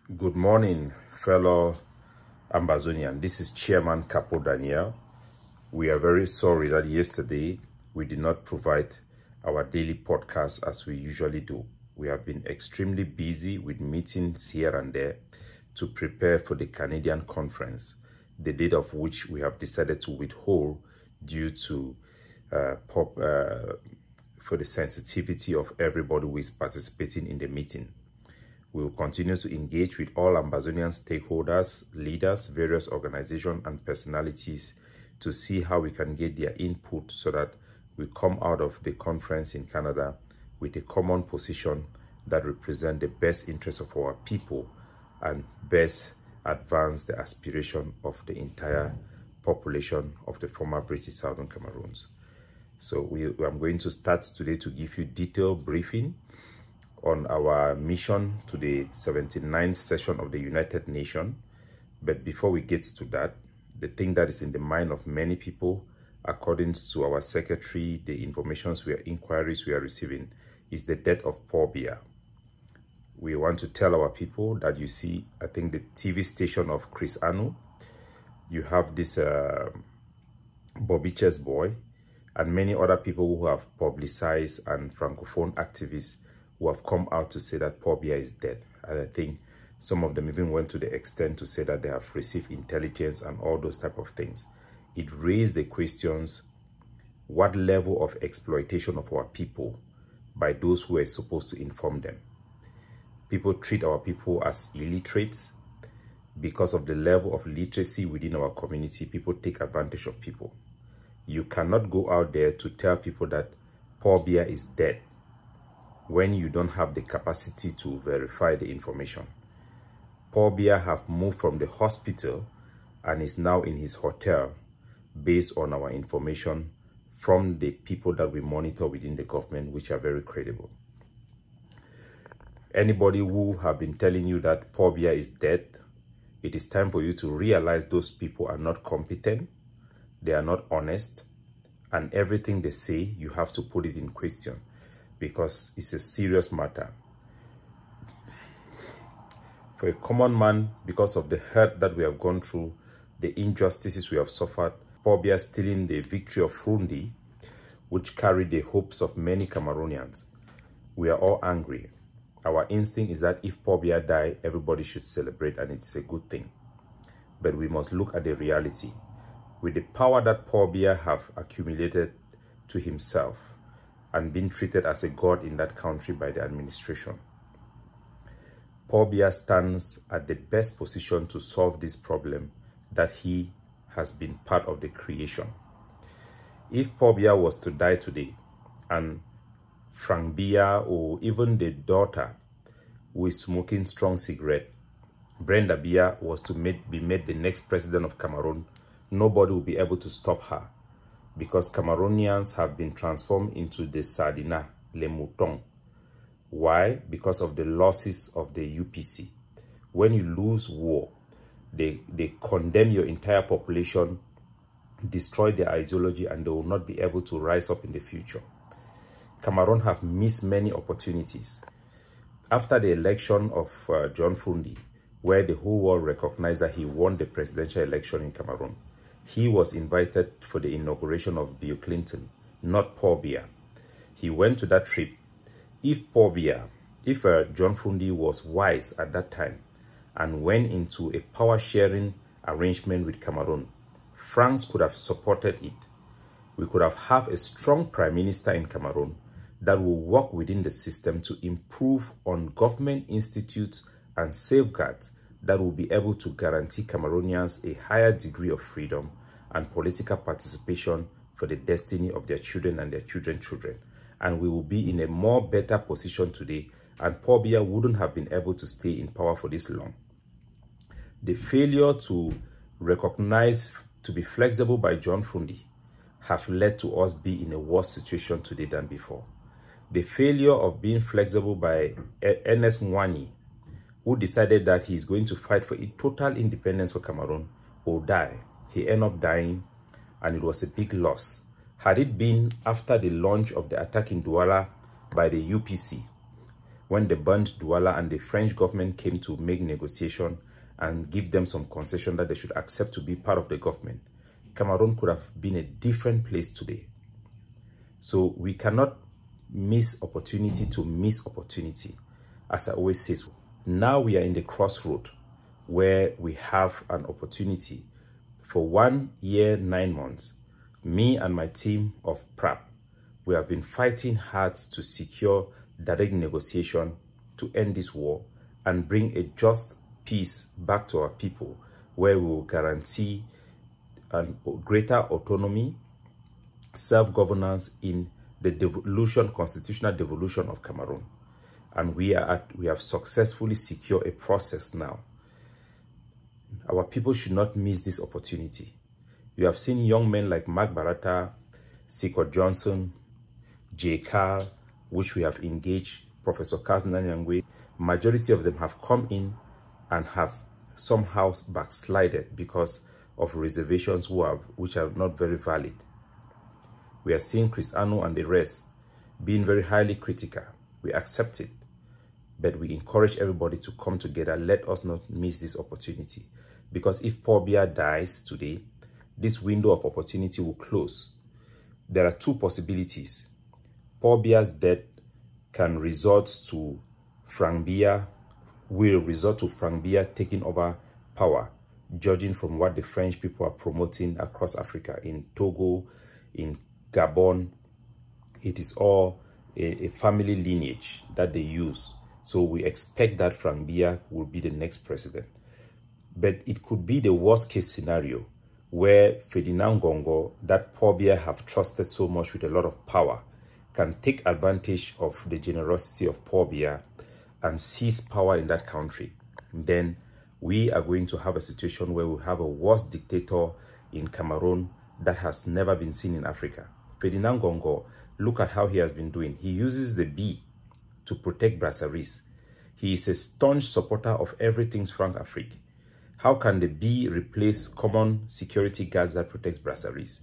Good morning, fellow Ambazonian. This is Chairman Capo Daniel. We are very sorry that yesterday we did not provide our daily podcast as we usually do. We have been extremely busy with meetings here and there to prepare for the Canadian conference, the date of which we have decided to withhold due to for the sensitivity of everybody who is participating in the meeting. We will continue to engage with all Ambazonian stakeholders, leaders, various organizations and personalities to see how we can get their input so that we come out of the conference in Canada with a common position that represents the best interests of our people and best advance the aspiration of the entire population of the former British Southern Cameroons. So I'm going to start today to give you detailed briefing on our mission to the 79th session of the United Nations. But before we get to that, the thing that is in the mind of many people, according to our secretary, the inquiries we are receiving, is the death of Paul Biya. We want to tell our people that you see, I think the TV station of Chris Anu, you have this Bobby Chess boy, and many other people who have publicized and Francophone activists who have come out to say that Paul Biya is dead. And I think some of them even went to the extent to say that they have received intelligence and all those type of things. It raised the questions, what level of exploitation of our people by those who are supposed to inform them? People treat our people as illiterates. Because of the level of literacy within our community, people take advantage of people. You cannot go out there to tell people that Paul Biya is dead when you don't have the capacity to verify the information. Paul Biya have moved from the hospital and is now in his hotel based on our information from the people that we monitor within the government, which are very credible. Anybody who have been telling you that Paul Biya is dead, it is time for you to realize those people are not competent, they are not honest, and everything they say, you have to put it in question, because it's a serious matter. For a common man, because of the hurt that we have gone through, the injustices we have suffered, Paul Biya stealing the victory of Frundi, which carried the hopes of many Cameroonians, we are all angry. Our instinct is that if Paul Biya die, everybody should celebrate, and it's a good thing. But we must look at the reality. With the power that Paul Biya have accumulated to himself, and being treated as a god in that country by the administration, Paul Biya stands at the best position to solve this problem that he has been part of the creation. If Paul Biya was to die today, and Frank Biya or even the daughter who is smoking strong cigarette, Brenda Biya, was to be made the next president of Cameroon, nobody will be able to stop her, because Cameroonians have been transformed into the sardina, les moutons. Why? Because of the losses of the UPC. When you lose war, they condemn your entire population, destroy their ideology, and they will not be able to rise up in the future. Cameroon have missed many opportunities. After the election of John Frundi, where the whole world recognized that he won the presidential election in Cameroon, he was invited for the inauguration of Bill Clinton, not Paul Biya. He went to that trip. If John Frundi was wise at that time and went into a power-sharing arrangement with Cameroon, France could have supported it. We could have a strong prime minister in Cameroon that will work within the system to improve on government institutes and safeguards that will be able to guarantee Cameroonians a higher degree of freedom and political participation for the destiny of their children and their children's children. And we will be in a more better position today, and Paul Biya wouldn't have been able to stay in power for this long. The failure to recognize, to be flexible by John Frundi have led to us be in a worse situation today than before. The failure of being flexible by Ernest Mwani, who decided that he's going to fight for a total independence for Cameroon, will die. He ended up dying, and it was a big loss. Had it been after the launch of the attack in Douala by the UPC, when they burned Douala and the French government came to make negotiation and give them some concession that they should accept to be part of the government, Cameroon could have been a different place today. So we cannot miss opportunity to miss opportunity. As I always say, now we are in the crossroad where we have an opportunity. For 1 year, 9 months, me and my team of PRAP, we have been fighting hard to secure direct negotiation to end this war and bring a just peace back to our people, where we will guarantee a greater autonomy, self-governance in the constitutional devolution of Cameroon. And we have successfully secured a process now. Our people should not miss this opportunity. You have seen young men like Mark Barata, Sikot Johnson, J. Carl, which we have engaged, Professor Kazna Nyangwe. Majority of them have come in and have somehow backslided because of reservations which are not very valid. We are seeing Chris Anu and the rest being very highly critical. We accept it, but we encourage everybody to come together. Let us not miss this opportunity, because if Paul Biya dies today, this window of opportunity will close. There are two possibilities. Paul Biya's death can result to Frank Biya, will result to Frank Biya taking over power, judging from what the French people are promoting across Africa, in Togo, in Gabon. It is all a family lineage that they use. So we expect that Frank Biya will be the next president. But it could be the worst case scenario where Ferdinand Gongo, that Paul Biya have trusted so much with a lot of power, can take advantage of the generosity of Paul Biya and seize power in that country. Then we are going to have a situation where we have a worse dictator in Cameroon that has never been seen in Africa. Ferdinand Gongo, look at how he has been doing. He uses the bee to protect Brassaris. He is a staunch supporter of everything Franc-Afrique. How can the bee replace common security guards that protects Brassaris?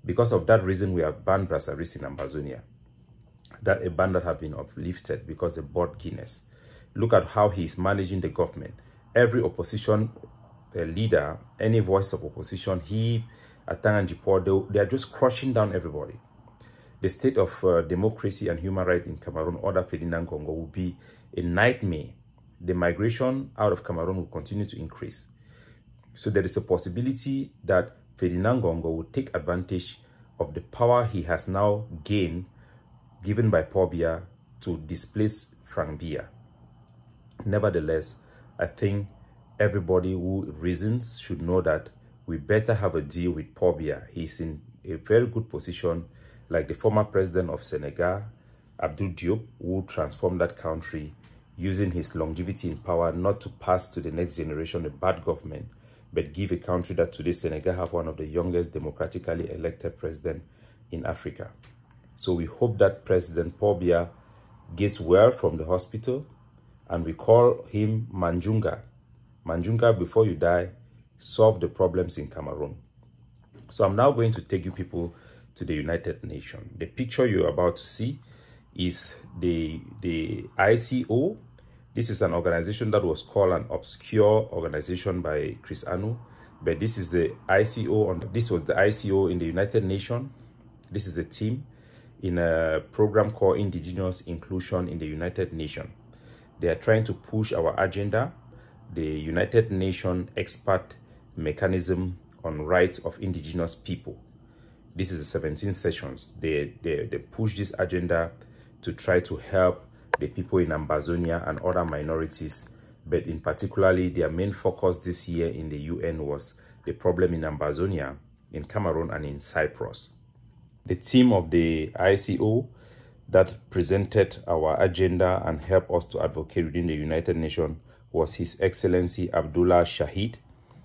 Because of that reason, we have banned Brassaris in Ambazonia. That a ban that have been uplifted because they bought Guinness. Look at how he is managing the government. Every opposition leader, any voice of opposition, he, Atang and Jipo, they are just crushing down everybody. The state of democracy and human rights in Cameroon under Ferdinand Gongo will be a nightmare. The migration out of Cameroon will continue to increase. So there is a possibility that Ferdinand Gongo will take advantage of the power he has now gained, given by Paul Biya, to displace Frank Biya. Nevertheless, I think everybody who reasons should know that we better have a deal with Paul Biya. He's in a very good position, like the former president of Senegal, Abdou Diop, who transformed that country using his longevity in power not to pass to the next generation a bad government, but give a country that today Senegal have one of the youngest democratically elected president in Africa. So we hope that President Paul Biya gets well from the hospital, and we call him Manjunga. Manjunga, before you die, solve the problems in Cameroon. So I'm now going to take you people to the United Nations. The picture you're about to see is the ICO. This is an organization that was called an obscure organization by Chris Anu, but this is the ICO. This was the ICO in the United Nations. This is a team in a program called Indigenous Inclusion in the United Nations. They are trying to push our agenda, the United Nations expert mechanism on rights of indigenous people. This is the 17 sessions. They push this agenda to try to help the people in Ambazonia and other minorities, but in particularly their main focus this year in the UN was the problem in Ambazonia, in Cameroon, and in Cyprus. The team of the ICO that presented our agenda and helped us to advocate within the United Nations was His Excellency Abdullah Shahid.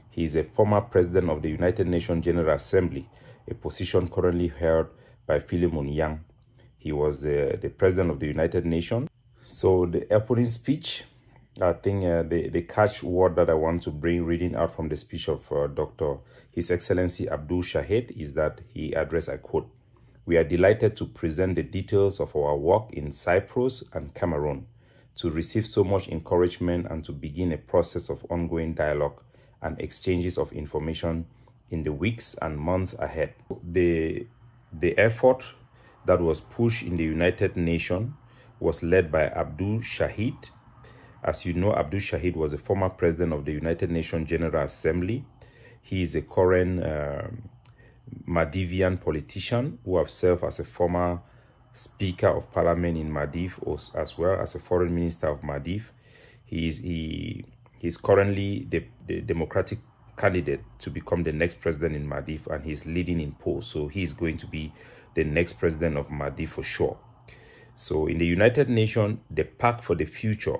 He is a former president of the United Nations General Assembly, a position currently held by Philemon Yang. He was the president of the United Nations. So the opening speech, I think the catch word that I want to bring reading out from the speech of Dr. His Excellency Abdul Shahid is that he addressed, I quote, "We are delighted to present the details of our work in Cyprus and Cameroon. to receive so much encouragement and to begin a process of ongoing dialogue and exchanges of information in the weeks and months ahead. The effort that was pushed in the United Nations was led by Abdul Shahid. As you know, Abdul Shahid was a former president of the United Nations General Assembly. He is a current Maldivian politician who have served as a former Speaker of Parliament in Maldives, as well as a Foreign Minister of Maldives. He is currently the Democratic candidate to become the next president in Maldives, and he's leading in polls. So he's going to be the next president of Maldives for sure. So in the United Nations, the Pact for the Future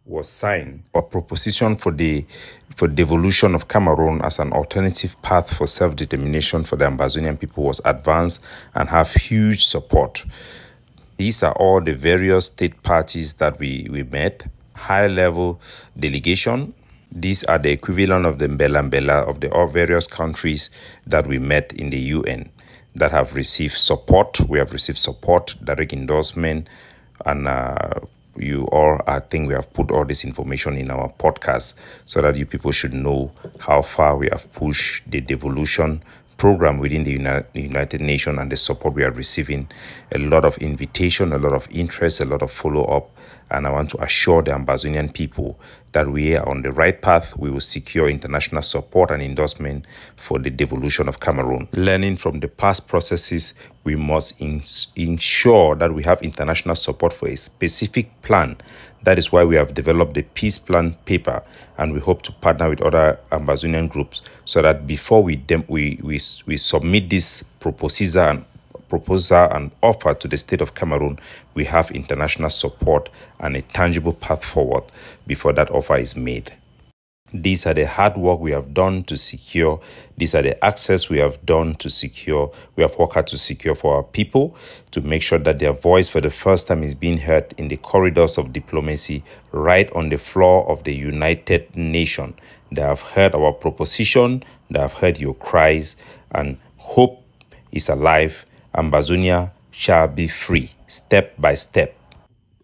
was signed, a proposition for devolution of Cameroon as an alternative path for self-determination for the Ambazonian people was advanced and have huge support. These are all the various state parties that we met, high-level delegation. These are the equivalent of the Mbela of the all various countries that we met in the UN that have received support. We have received support, direct endorsement, and you all, I think we have put all this information in our podcast so that you people should know how far we have pushed the devolution program within the United Nations and the support we are receiving. A lot of invitation, a lot of interest, a lot of follow-up. And I want to assure the Ambazonian people that we are on the right path. We will secure international support and endorsement for the devolution of Cameroon. Learning from the past processes, we must ensure that we have international support for a specific plan. That is why we have developed the peace plan paper, and we hope to partner with other Ambazonian groups so that before we submit this proposal and offer to the state of Cameroon, we have international support and a tangible path forward before that offer is made. These are the hard work we have done to secure. These are the access we have done to secure. We have worked hard to secure for our people, to make sure that their voice for the first time is being heard in the corridors of diplomacy, right on the floor of the United Nations. They have heard our proposition, they have heard your cries, and hope is alive. Ambazonia shall be free, step by step.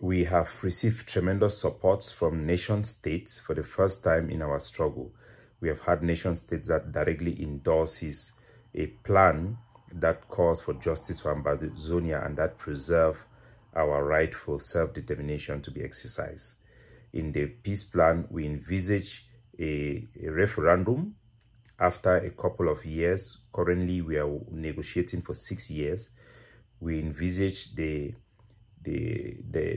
We have received tremendous support from nation states for the first time in our struggle. We have had nation states that directly endorses a plan that calls for justice for Ambazonia and that preserve our right for self-determination to be exercised. In the peace plan, we envisage a referendum after a couple of years. Currently, we are negotiating for 6 years. We envisage the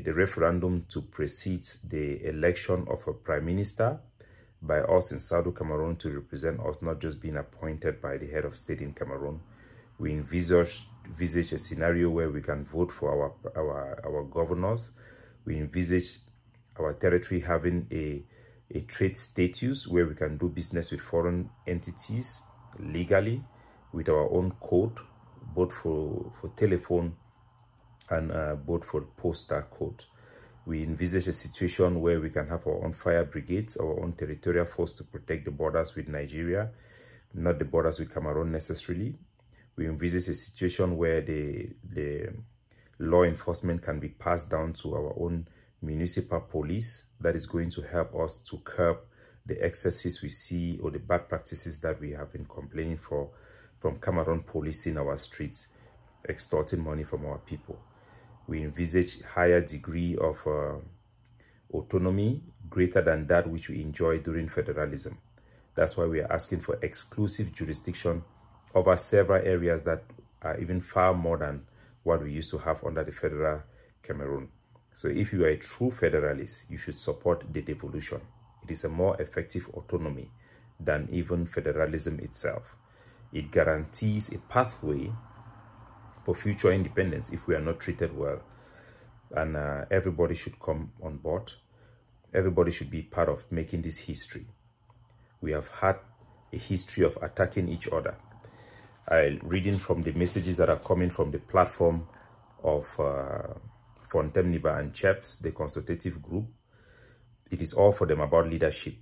referendum to precede the election of a prime minister by us in South Cameroon to represent us, not just being appointed by the head of state in Cameroon. We envisage a scenario where we can vote for our governors. We envisage our territory having a trade status where we can do business with foreign entities legally with our own code, both for telephone and both for postal code. We envisage a situation where we can have our own fire brigades, our own territorial force to protect the borders with Nigeria, not the borders with Cameroon necessarily. We envisage a situation where the law enforcement can be passed down to our own municipal police. That is going to help us to curb the excesses we see or the bad practices that we have been complaining from Cameroon police in our streets, extorting money from our people. We envisage higher degree of autonomy greater than that which we enjoy during federalism. That's why we are asking for exclusive jurisdiction over several areas that are even far more than what we used to have under the federal Cameroon. So if you are a true federalist, you should support the devolution. It is a more effective autonomy than even federalism itself. It guarantees a pathway for future independence if we are not treated well. And everybody should come on board. Everybody should be part of making this history. We have had a history of attacking each other. Reading from the messages that are coming from the platform of Fontemniba and Cheps, the consultative group, it is all for them about leadership.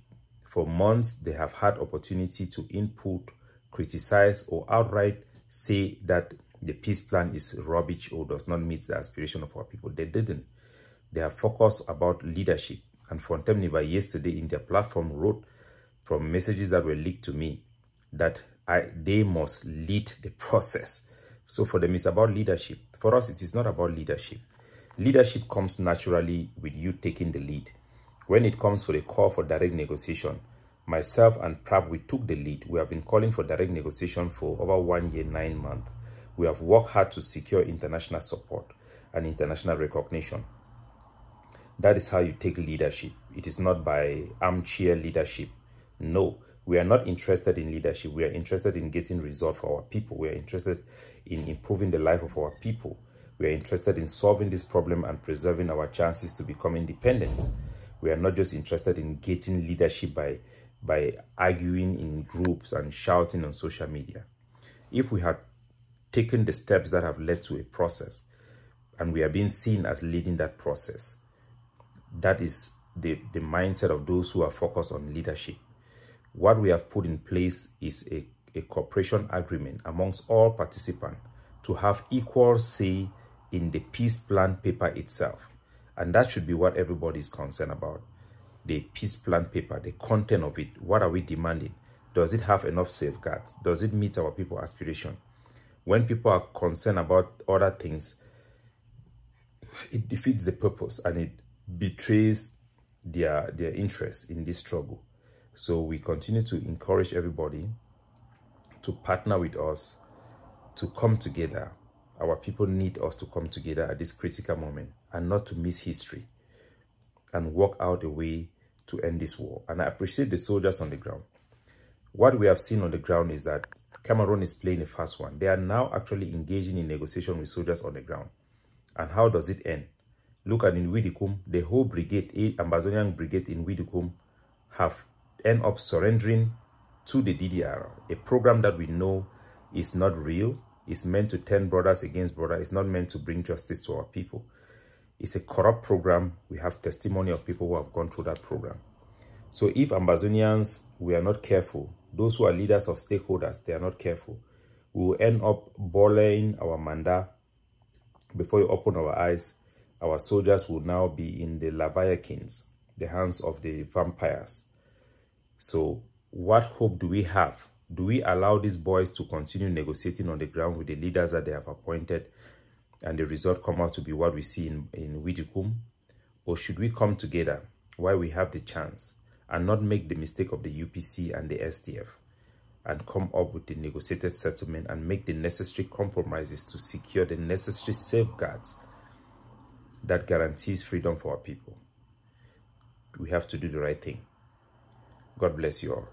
For months, they have had opportunity to input, criticize, or outright say that the peace plan is rubbish or does not meet the aspiration of our people. They didn't. They are focused about leadership. And Fontemniba yesterday in their platform wrote from messages that were leaked to me that they must lead the process. So for them, it's about leadership. For us, it is not about leadership. Leadership comes naturally with you taking the lead. When it comes for the call for direct negotiation, myself and Prab, we took the lead. We have been calling for direct negotiation for over 1 year, 9 months. We have worked hard to secure international support and international recognition. That is how you take leadership. It is not by armchair leadership. No, we are not interested in leadership. We are interested in getting results for our people. We are interested in improving the life of our people. We are interested in solving this problem and preserving our chances to become independent. We are not just interested in getting leadership by arguing in groups and shouting on social media. If we had taken the steps that have led to a process and we are being seen as leading that process, that is the mindset of those who are focused on leadership. What we have put in place is a cooperation agreement amongst all participants to have equal say in the peace plan paper itself. And that should be what everybody is concerned about. The peace plan paper, the content of it, what are we demanding? Does it have enough safeguards? Does it meet our people's aspiration? When people are concerned about other things, it defeats the purpose and it betrays their interest in this struggle. So we continue to encourage everybody to partner with us, to come together. Our people need us to come together at this critical moment and not to miss history and work out a way to end this war. And I appreciate the soldiers on the ground. What we have seen on the ground is that Cameroon is playing a fast one. They are now actually engaging in negotiation with soldiers on the ground. And how does it end? Look at in Widikum, the whole brigade, Ambazonian brigade in Widikum, have end up surrendering to the DDR, a program that we know is not real. It's meant to turn brothers against brothers. It's not meant to bring justice to our people. It's a corrupt program. We have testimony of people who have gone through that program. So if Ambazonians, we are not careful, those who are leaders of stakeholders, they are not careful, we will end up bullying our manda. Before you open our eyes, our soldiers will now be in the Leviathans, the hands of the vampires. So what hope do we have? Do we allow these boys to continue negotiating on the ground with the leaders that they have appointed and the result come out to be what we see in Widikum? Or should we come together while we have the chance and not make the mistake of the UPC and the STF and come up with the negotiated settlement and make the necessary compromises to secure the necessary safeguards that guarantees freedom for our people? We have to do the right thing. God bless you all.